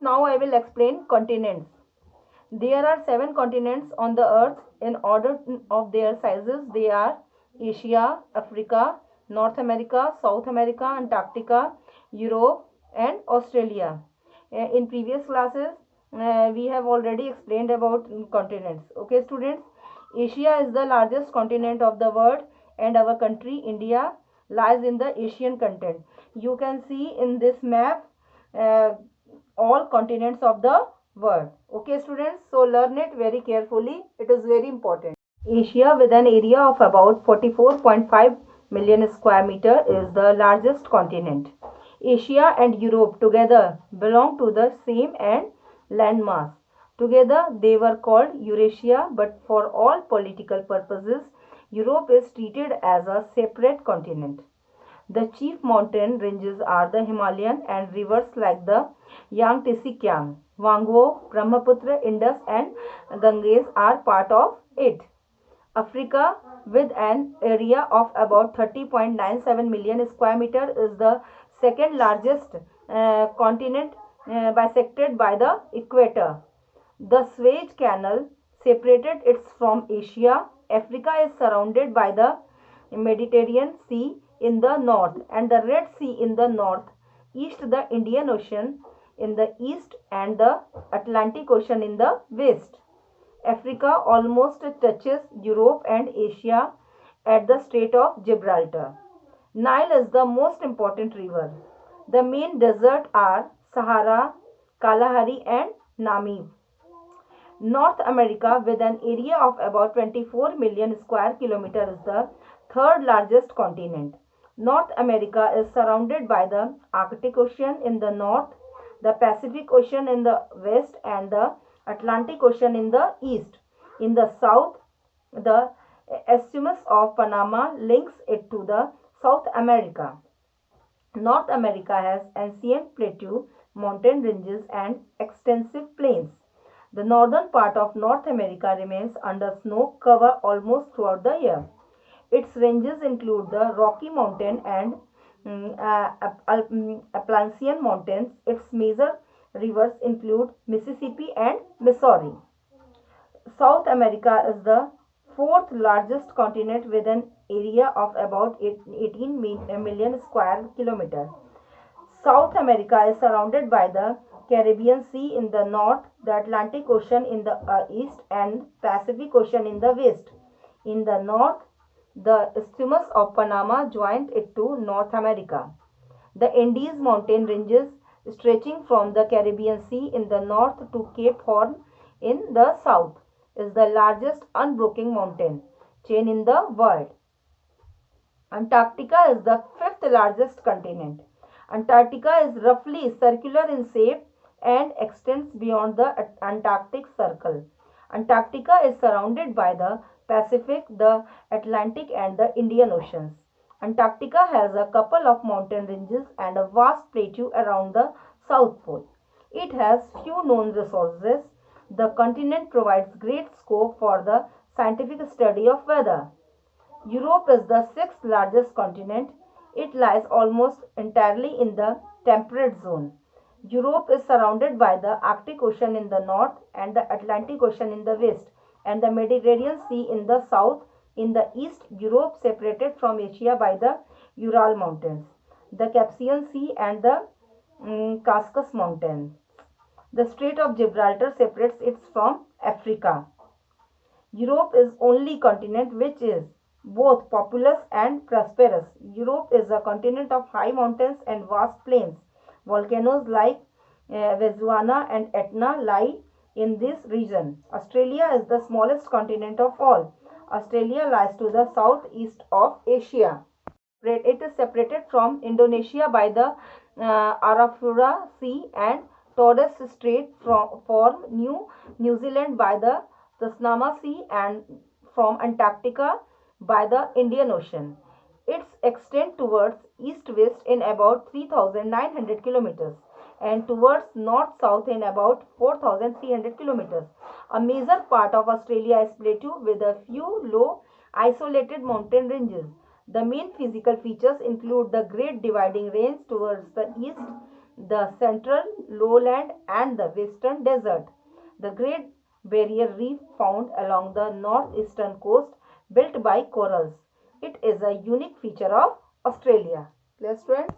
now I will explain continents. There are 7 continents on the earth in order of their sizes. They are Asia, Africa, North America, South America, Antarctica, Europe and Australia. In previous classes, we have already explained about continents. Okay, students, Asia is the largest continent of the world and our country, India, lies in the Asian continent. You can see in this map uh, all continents of the world. Okay, students, so learn it very carefully. It is very important. Asia, with an area of about 44.5 million square meter, is the largest continent. Asia and Europe together belong to the same and landmass. Together they were called Eurasia, but for all political purposes, Europe is treated as a separate continent. The chief mountain ranges are the Himalayan, and rivers like the Yangtze Kiang, Wangwo, Brahmaputra, Indus and Ganges are part of it. Africa, with an area of about 30.97 million square meter, is the second largest continent bisected by the equator. The Suez Canal separated it from Asia. Africa is surrounded by the Mediterranean Sea in the north and the Red Sea in the north, east the Indian Ocean in the east and the Atlantic Ocean in the west. Africa almost touches Europe and Asia at the Strait of Gibraltar. Nile is the most important river. The main deserts are Sahara, Kalahari and Namib. North America, with an area of about 24 million square kilometers, is the third largest continent. North America is surrounded by the Arctic Ocean in the north, the Pacific Ocean in the west, and the Atlantic Ocean in the east. In the south, the Isthmus of Panama links it to the South America. North America has ancient plateau, mountain ranges, and extensive plains. The northern part of North America remains under snow cover almost throughout the year. Its ranges include the Rocky Mountain and Appalachian Mountains. Its major rivers include Mississippi and Missouri. South America is the fourth largest continent with an area of about 18 million square kilometers. South America is surrounded by the Caribbean Sea in the north, the Atlantic Ocean in the east, and Pacific Ocean in the west. In the north, the Isthmus of Panama joined it to North America. The Andes mountain ranges, stretching from the Caribbean Sea in the north to Cape Horn in the south, is the largest unbroken mountain chain in the world. Antarctica is the fifth largest continent. Antarctica is roughly circular in shape and extends beyond the Antarctic Circle. Antarctica is surrounded by the Pacific, the Atlantic, and the Indian Oceans. Antarctica has a couple of mountain ranges and a vast plateau around the South Pole. It has few known resources. The continent provides great scope for the scientific study of weather. Europe is the sixth largest continent. It lies almost entirely in the temperate zone. Europe is surrounded by the Arctic Ocean in the north and the Atlantic Ocean in the west and the Mediterranean Sea in the south. In the east, Europe separated from Asia by the Ural Mountains, the Caspian Sea and the Caucasus Mountains. The Strait of Gibraltar separates it from Africa. Europe is only continent which is both populous and prosperous. Europe is a continent of high mountains and vast plains. Volcanoes like Venezuela and Etna lie in this region. Australia is the smallest continent of all. Australia lies to the southeast of Asia. It is separated from Indonesia by the Arafura Sea and Torres Strait from New Zealand by the Tasman Sea and from Antarctica by the Indian Ocean. Its extend towards east-west in about 3,900 kilometers and towards north-south in about 4,300 kilometers. A major part of Australia is plateau with a few low isolated mountain ranges. The main physical features include the Great Dividing Range towards the east, the central lowland, and the western desert. The Great Barrier Reef found along the northeastern coast built by corals. It is a unique feature of Australia. Clear, students?